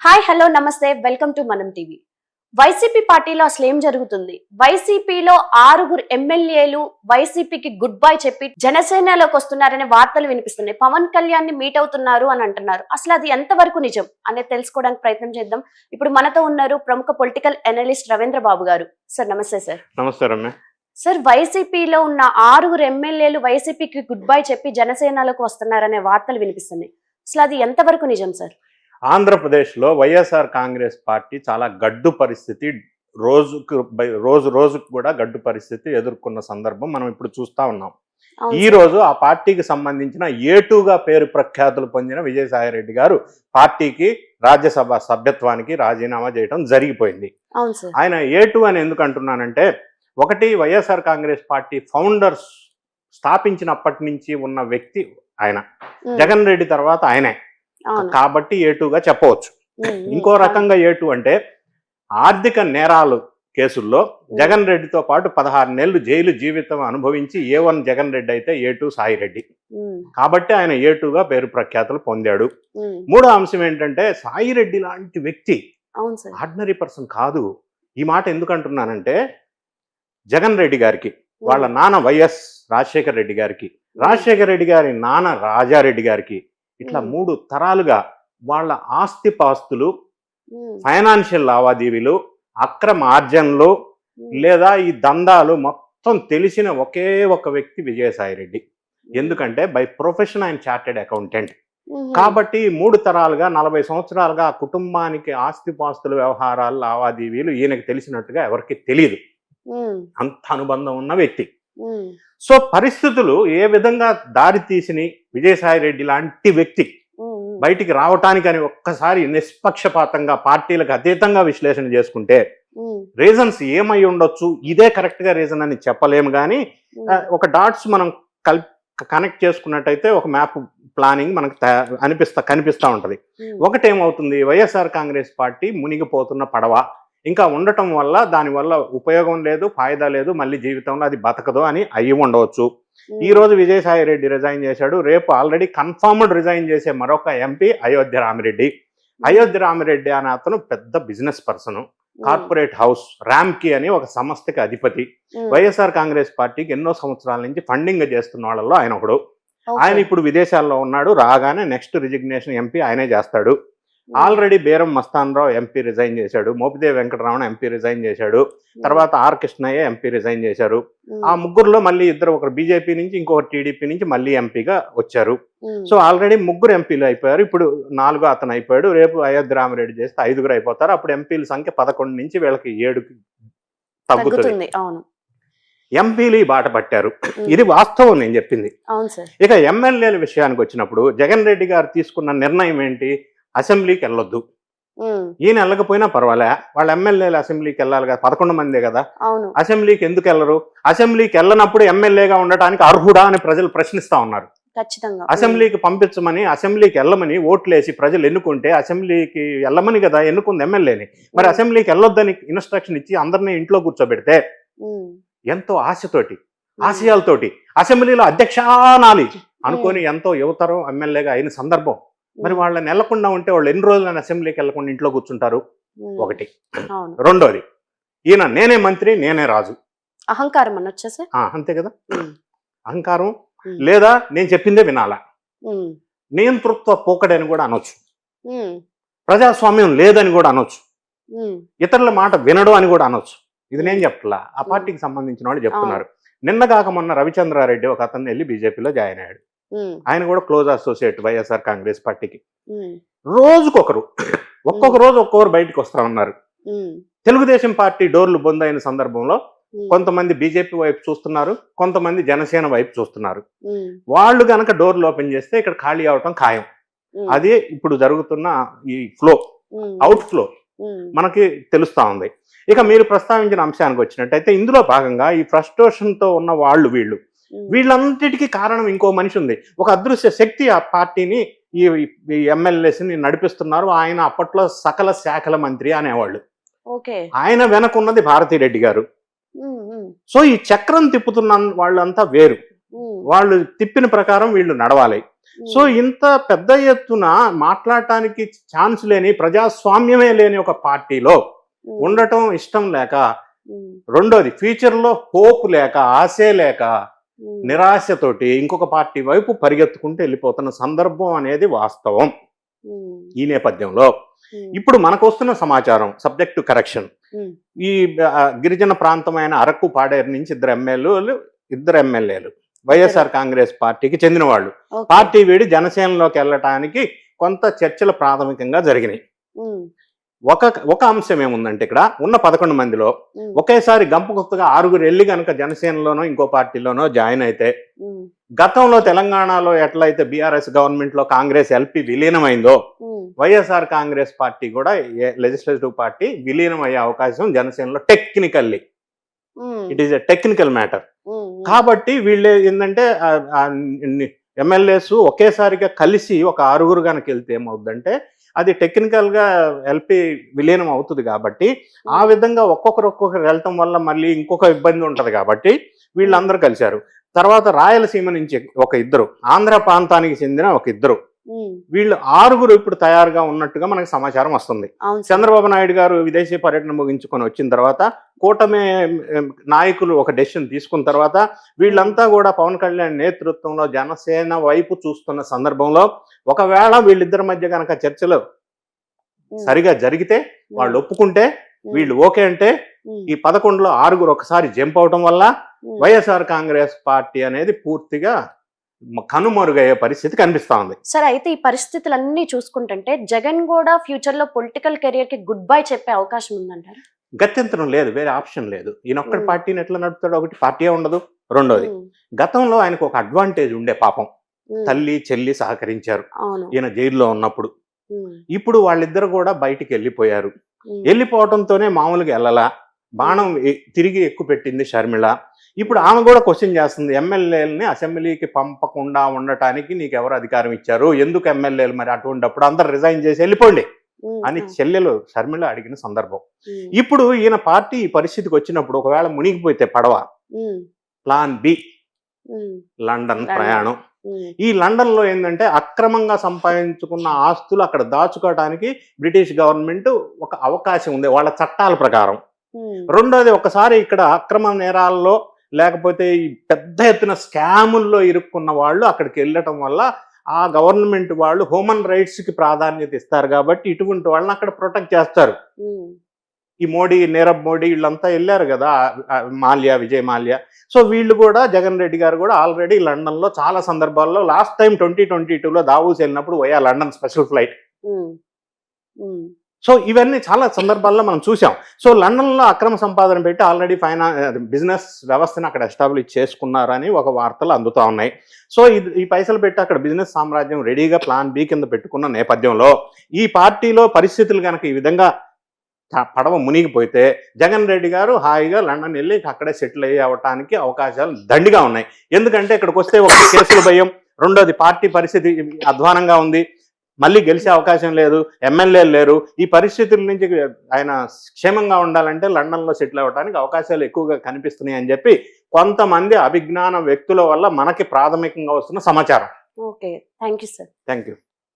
Hi hello నమస్తే welcome to మనం TV. YCP పార్టీలో అసలు ఏం జరుగుతుంది? వైసీపీలో 6 ఎమ్మెల్యేలు వైసీపీకి గుడ్ బై చెప్పి జనసేనలోకి వస్తున్నారనే వార్తలు వినిపిస్తున్నాయి. పవన్ కళ్యాణ్ ని మీట్ అవుతున్నారు అని అంటున్నారు. అసలు అది ఎంతవరకు నిజం అనేది తెలుసుకోవడానికి ప్రయత్నం చేద్దాం. ఇప్పుడు మనతో ఉన్నారు ప్రముఖ పొలిటికల్ అనలిస్ట్ రవీంద్ర బాబు గారు. సార్ నమస్తే సార్. నమస్తే రమ్య. సార్, వైసీపీలో ఉన్న 6 ఎమ్మెల్యేలు వైసీపీకి గుడ్ బై చెప్పి జనసేనలోకి వస్తున్నారనే వార్తలు వినిపిస్తున్నాయి. అసలు అది ఎంతవరకు నిజం సార్? ఆంధ్రప్రదేశ్లో వైఎస్ఆర్ కాంగ్రెస్ పార్టీ చాలా గడ్డు పరిస్థితి, రోజుకు కూడా గడ్డు పరిస్థితి ఎదుర్కొన్న సందర్భం మనం ఇప్పుడు చూస్తా ఉన్నాం. ఈ రోజు ఆ పార్టీకి సంబంధించిన ఏటుగా పేరు ప్రఖ్యాతులు పొందిన విజయసాయిరెడ్డి గారు పార్టీకి రాజ్యసభ సభ్యత్వానికి రాజీనామా చేయడం జరిగిపోయింది. ఆయన ఏటు అని ఎందుకు అంటున్నానంటే, ఒకటి, వైఎస్ఆర్ కాంగ్రెస్ పార్టీ ఫౌండర్స్ స్థాపించినప్పటి నుంచి ఉన్న వ్యక్తి ఆయన. జగన్ రెడ్డి తర్వాత ఆయనే కాబట్టి ఏటుగా చెప్పవచ్చు. ఇంకో రకంగా ఏటు అంటే, ఆర్థిక నేరాలు కేసుల్లో జగన్ రెడ్డితో పాటు 16 నెలలు జైలు జీవితం అనుభవించి ఏ1 జగన్ రెడ్డి అయితే ఏ2 సాయిరెడ్డి. కాబట్టి ఆయన ఏటుగా పేరు ప్రఖ్యాతులు పొందాడు. మూడో అంశం ఏంటంటే, సాయిరెడ్డి లాంటి వ్యక్తి ఆర్డినరీ పర్సన్ కాదు. ఈ మాట ఎందుకు అంటున్నానంటే, జగన్ రెడ్డి గారికి వాళ్ళ నాన్న వైఎస్ రాజశేఖర రెడ్డి గారికి, రాజశేఖర రెడ్డి గారి నాన్న రాజారెడ్డి గారికి, ఇట్లా 3 తరాలుగా వాళ్ళ ఆస్తిపాస్తులు, ఫైనాన్షియల్ లావాదేవీలు, అక్రమ ఆర్జనలు లేదా ఈ దందాలు మొత్తం తెలిసిన ఒకే ఒక వ్యక్తి విజయసాయిరెడ్డి. ఎందుకంటే బై ప్రొఫెషన్ ఆయన చార్టెడ్ అకౌంటెంట్. కాబట్టి 3 తరాలుగా 40 సంవత్సరాలుగా ఆ కుటుంబానికి ఆస్తిపాస్తుల వ్యవహారాలు, లావాదేవీలు ఈయనకి తెలిసినట్టుగా ఎవరికి తెలియదు. అంత అనుబంధం ఉన్న వ్యక్తి. సో పరిస్థితులు ఏ విధంగా దారి తీసిని విజయసాయిరెడ్డి లాంటి వ్యక్తి బయటికి రావటానికని ఒక్కసారి నిష్పక్షపాతంగా పార్టీలకు అతీతంగా విశ్లేషణ చేసుకుంటే రీజన్స్ ఏమై ఉండొచ్చు, ఇదే కరెక్ట్ గా రీజన్ అని చెప్పలేము. కానీ ఒక డాట్స్ మనం కనెక్ట్ చేసుకున్నట్టయితే ఒక మ్యాప్ ప్లానింగ్ మనకు కనిపిస్తా ఉంటది. ఒకటేమవుతుంది, వైఎస్ఆర్ కాంగ్రెస్ పార్టీ మునిగిపోతున్న పడవ ఇంకా ఉండటం వల్ల దానివల్ల ఉపయోగం లేదు, ఫాయిదా లేదు, మళ్ళీ జీవితంలో అది బతకదు అని అయ్యి ఉండవచ్చు. ఈ రోజు విజయసాయిరెడ్డి రిజైన్ చేశాడు. రేపు ఆల్రెడీ కన్ఫర్మ్డ్ రిజైన్ చేసే మరొక ఎంపీ అయోధ్య రామిరెడ్డి. అయోధ్య రామిరెడ్డి అనే అతను పెద్ద బిజినెస్ పర్సన్, కార్పొరేట్ హౌస్ ర్యాంకి అని ఒక సంస్థకి అధిపతి. వైఎస్ఆర్ కాంగ్రెస్ పార్టీకి ఎన్నో సంవత్సరాల నుంచి ఫండింగ్ చేస్తున్న వాళ్ళలో ఆయన ఒకడు. ఆయన ఇప్పుడు విదేశాల్లో ఉన్నాడు. రాగానే నెక్స్ట్ రిజిగ్నేషన్ ఎంపీ ఆయనే చేస్తాడు. ఆల్రెడీ బేరం మస్తాన్ రావు ఎంపీ రిజైన్ చేశాడు, మోపిదేవి వెంకటరమణ ఎంపీ రిజైన్ చేశాడు, తర్వాత ఆర్ కృష్ణయ్య ఎంపీ రిజైన్ చేశారు. ఆ ముగ్గురులో మళ్ళీ ఇద్దరు, ఒకరు బీజేపీ నుంచి ఇంకొకరు టీడీపీ నుంచి మళ్ళీ ఎంపీగా వచ్చారు. సో ఆల్రెడీ 3 ఎంపీలు అయిపోయారు. ఇప్పుడు 4వ అతను అయిపోయాడు. రేపు అయోధ్య రామిరెడ్డి చేస్తే 5 అయిపోతారు. అప్పుడు ఎంపీల సంఖ్య 11 నుంచి వీళ్ళకి 7కి తగ్గుతుంది. ఎంపీలు బాట పట్టారు. ఇది వాస్తవం నేను చెప్పింది. ఇక ఎమ్మెల్యేల విషయానికి వచ్చినప్పుడు జగన్ రెడ్డి గారు తీసుకున్న నిర్ణయం ఏంటి? అసెంబ్లీకి వెళ్ళొద్దు. ఈయన వెళ్ళకపోయినా పర్వాలే, వాళ్ళ ఎమ్మెల్యేలు అసెంబ్లీకి వెళ్ళాలి కదా, 11 మందే కదా. అసెంబ్లీకి ఎందుకు వెళ్ళరు? అసెంబ్లీకి వెళ్ళనప్పుడు ఎమ్మెల్యేగా ఉండటానికి అర్హుడా అని ప్రజలు ప్రశ్నిస్తా ఉన్నారు. అసెంబ్లీకి పంపించమని, అసెంబ్లీకి వెళ్ళమని ఓట్లేసి ప్రజలు ఎన్నుకుంటే అసెంబ్లీకి వెళ్ళమని కదా ఎన్నుకుంది ఎమ్మెల్యేని. మరి అసెంబ్లీకి వెళ్ళొద్దని ఇన్స్ట్రక్షన్ ఇచ్చి అందరినీ ఇంట్లో కూర్చోబెడితే ఎంతో ఆశతోటి, ఆశయాలతోటి అసెంబ్లీలో అధ్యక్షానాలి అనుకొని ఎంతో యువతరం ఎమ్మెల్యేగా అయిన సందర్భం. మరి వాళ్ళని వెళ్లకుండా ఉంటే వాళ్ళు ఎన్ని రోజులు అసెంబ్లీకి వెళ్లకుండా ఇంట్లో కూర్చుంటారు? ఒకటి. రెండోది, ఈయన నేనే మంత్రి, నేనే రాజు, అహంకారం అనొచ్చా సార్? అంతే కదా, అహంకారం. లేదా నేను చెప్పిందే వినాలా, నియంతృత్వ పోకడని కూడా అనొచ్చు, ప్రజాస్వామ్యం లేదని కూడా అనొచ్చు, ఇతరుల మాట వినడు అని కూడా అనొచ్చు. ఇది నేను చెప్పలా, ఆ పార్టీకి సంబంధించిన వాళ్ళు చెప్తున్నారు. నిన్నగాక మొన్న రవిచంద్రారెడ్డి ఒక అతన్ని వెళ్ళి బీజేపీలో జాయిన్ అయ్యాడు. ఆయన కూడా క్లోజ్ అసోసియేట్ వైఎస్ఆర్ కాంగ్రెస్ పార్టీకి. రోజుకొకరు, ఒక్కొక్క రోజు ఒక్కొక్కరు బయటకు వస్తా ఉన్నారు. తెలుగుదేశం పార్టీ డోర్లు బంద్ అయిన సందర్భంలో కొంతమంది బీజేపీ వైపు చూస్తున్నారు, కొంతమంది జనసేన వైపు చూస్తున్నారు. వాళ్ళు గనక డోర్లు ఓపెన్ చేస్తే ఇక్కడ ఖాళీ అవటం ఖాయం. అది ఇప్పుడు జరుగుతున్న ఈ ఫ్లో, అవుట్ ఫ్లో మనకి తెలుస్తా ఉంది. ఇక మీరు ప్రస్తావించిన అంశానికి వచ్చినట్టయితే, ఇందులో భాగంగా ఈ ఫ్రస్ట్రేషన్ తో ఉన్న వీళ్ళంతటికీ కారణం ఇంకో మనిషి ఉంది. ఒక అదృశ్య శక్తి ఆ పార్టీని, ఈ ఎమ్మెల్యేస్ని నడిపిస్తున్నారు. ఆయన అప్పట్లో సకల శాఖల మంత్రి అనేవాళ్ళు. ఆయన వెనకున్నది భారతిరెడ్డి గారు. సో ఈ చక్రం తిప్పుతున్న వాళ్ళంతా వేరు, వాళ్ళు తిప్పిన ప్రకారం వీళ్ళు నడవాలి. సో ఇంత పెద్ద ఎత్తున మాట్లాడటానికి ఛాన్స్ లేని, ప్రజాస్వామ్యమే లేని ఒక పార్టీలో ఉండటం ఇష్టం లేక, రెండోది ఫ్యూచర్లో హోప్ లేక, ఆశే లేక, నిరాశతోటి ఇంకొక పార్టీ వైపు పరిగెత్తుకుంటూ వెళ్ళిపోతున్న సందర్భం అనేది వాస్తవం. ఈ నేపథ్యంలో ఇప్పుడు మనకు వస్తున్న సమాచారం, సబ్జెక్ట్ టు కరెక్షన్, ఈ గిరిజన ప్రాంతమైన అరకు పాడేరు నుంచి ఇద్దరు ఎమ్మెల్యేలు వైఎస్ఆర్ కాంగ్రెస్ పార్టీకి చెందిన వాళ్ళు పార్టీ వీడి జనసేనలోకి వెళ్ళటానికి కొంత చర్చలు ప్రాథమికంగా జరిగినాయి. ఒక అంశం ఏముందంటే, ఇక్కడ ఉన్న 11 మందిలో ఒకేసారి గంప గుర్తుగా 6 వెళ్ళి కనుక జనసేనలోనో ఇంకో పార్టీలోనో జాయిన్ అయితే, గతంలో తెలంగాణలో ఎట్లయితే బీఆర్ఎస్ గవర్నమెంట్ లో కాంగ్రెస్ ఎల్పీ విలీనమైందో, వైఎస్ఆర్ కాంగ్రెస్ పార్టీ కూడా లెజిస్లేటివ్ పార్టీ విలీనం అయ్యే అవకాశం జనసేనలో technically, it is a technical matter. కాబట్టి వీళ్ళు ఏంటంటే ఎమ్మెల్యేస్ ఒకేసారిగా కలిసి ఒక 6 కనుక వెళ్తే ఏమవుతుందంటే, అది టెక్నికల్ గా ఎల్పీ విలీనం అవుతుంది. కాబట్టి ఆ విధంగా ఒక్కొక్కరు వెళ్ళటం వల్ల మళ్ళీ ఇంకొక ఇబ్బంది ఉంటది. కాబట్టి వీళ్ళందరూ కలిశారు. తర్వాత రాయలసీమ నుంచి ఒక ఇద్దరు, ఆంధ్ర ప్రాంతానికి చెందిన ఒక ఇద్దరు, వీళ్ళు 6 ఇప్పుడు తయారుగా ఉన్నట్టుగా మనకి సమాచారం వస్తుంది. చంద్రబాబు నాయుడు గారు విదేశీ పర్యటన ముగించుకొని వచ్చిన తర్వాత కూటమి నాయకులు ఒక డెసిషన్ తీసుకున్న తర్వాత వీళ్ళంతా కూడా పవన్ కళ్యాణ్ నేతృత్వంలో జనసేన వైపు చూస్తున్న సందర్భంలో, ఒకవేళ వీళ్ళిద్దరి మధ్య కనుక చర్చలు సరిగా జరిగితే, వాళ్ళు ఒప్పుకుంటే, వీళ్ళు ఓకే అంటే, ఈ 11లో 6 ఒకసారి జంప్ అవటం వల్ల వైఎస్ఆర్ కాంగ్రెస్ పార్టీ అనేది పూర్తిగా కనుమరుగయ్యే పరిస్థితి కనిపిస్తా ఉంది. సరే, అయితే ఈ పరిస్థితులన్నీ చూసుకుంటుంటే జగన్ కూడా ఫ్యూచర్ లో పొలిటికల్ కెరియర్ కి గుడ్ బై చెప్పే అవకాశం ఉందంటారు? గత్యంతరం లేదు, వేరే ఆప్షన్ లేదు. ఈయన ఒక్కడి పార్టీని ఎట్లా నడుపుతాడు? ఒకటి పార్టీ ఉండదు. రెండోది, గతంలో ఆయనకు ఒక అడ్వాంటేజ్ ఉండే, పాపం తల్లి చెల్లి సహకరించారు ఈయన జైల్లో ఉన్నప్పుడు. ఇప్పుడు వాళ్ళిద్దరు కూడా బయటికి వెళ్ళిపోయారు. వెళ్ళిపోవడంతోనే మామూలుగా వెళ్ళలా, బాణం తిరిగి ఎక్కువ పెట్టింది షర్మిళ. ఇప్పుడు ఆమె కూడా క్వశ్చన్ చేస్తుంది, ఎమ్మెల్యేలని అసెంబ్లీకి పంపకుండా ఉండటానికి నీకు ఎవరు అధికారం ఇచ్చారు? ఎందుకు ఎమ్మెల్యేలు మరి అటువంటిప్పుడు అందరు రిజైన్ చేసి వెళ్ళిపోండి అని చెల్లెలు షర్మిళ అడిగిన సందర్భం. ఇప్పుడు ఈయన పార్టీ ఈ పరిస్థితికి వచ్చినప్పుడు, ఒకవేళ మునిగిపోతే పడవ, ప్లాన్ బి లండన్ ప్రయాణం. ఈ లండన్ లో ఏంటంటే అక్రమంగా సంపాదించుకున్న ఆస్తులు అక్కడ దాచుకోవడానికి బ్రిటిష్ గవర్నమెంట్ ఒక అవకాశం ఉంది వాళ్ళ చట్టాల ప్రకారం. రెండోది, ఒకసారి ఇక్కడ అక్రమ నేరాల్లో లేకపోతే ఈ పెద్ద ఎత్తున స్కాముల్లో ఇరుక్కున్న వాళ్ళు అక్కడికి వెళ్ళటం వల్ల ఆ గవర్నమెంట్ వాళ్ళు హ్యూమన్ రైట్స్ కి ప్రాధాన్యత ఇస్తారు. కాబట్టి ఇటువంటి వాళ్ళని అక్కడ ప్రొటెక్ట్ చేస్తారు. ఈ నీరవ్ మోడీ వీళ్ళంతా వెళ్ళారు కదా, విజయ్ మాల్యా. సో వీళ్ళు కూడా, జగన్ రెడ్డి గారు కూడా ఆల్రెడీ లండన్ లో చాలా సందర్భాల్లో, లాస్ట్ టైం 2022లో దావూస్ వెళ్ళినప్పుడు via London special flight. So ఇవన్నీ చాలా సందర్భాల్లో మనం చూసాం. సో లండన్లో అక్రమ సంపాదన పెట్టి ఆల్రెడీ బిజినెస్ వ్యవస్థను అక్కడ ఎస్టాబ్లిష్ చేసుకున్నారని ఒక వార్తలు అందుతూ ఉన్నాయి. సో ఈ పైసలు పెట్టి అక్కడ బిజినెస్ సామ్రాజ్యం రెడీగా ప్లాన్ బి కింద పెట్టుకున్న నేపథ్యంలో ఈ పార్టీలో పరిస్థితులు కనుక ఈ విధంగా పడవ మునిగిపోతే జగన్ రెడ్డి గారు హాయిగా లండన్ వెళ్ళి అక్కడే సెటిల్ అవ్వటానికి అవకాశాలు దండిగా ఉన్నాయి. ఎందుకంటే ఇక్కడికి వస్తే ఒక కేసుల భయం, రెండోది పార్టీ పరిస్థితి అధ్వానంగా ఉంది, మళ్ళీ గెలిచే అవకాశం లేదు, ఎమ్మెల్యేలు లేరు. ఈ పరిస్థితుల నుంచి ఆయన క్షేమంగా ఉండాలంటే లండన్లో సెటిల్ అవ్వడానికి అవకాశాలు ఎక్కువగా కనిపిస్తున్నాయి అని చెప్పి కొంతమంది అభిజ్ఞాన వ్యక్తుల వల్ల మనకి ప్రాథమికంగా వస్తున్న సమాచారం. Okay, thank you sir. Thank you.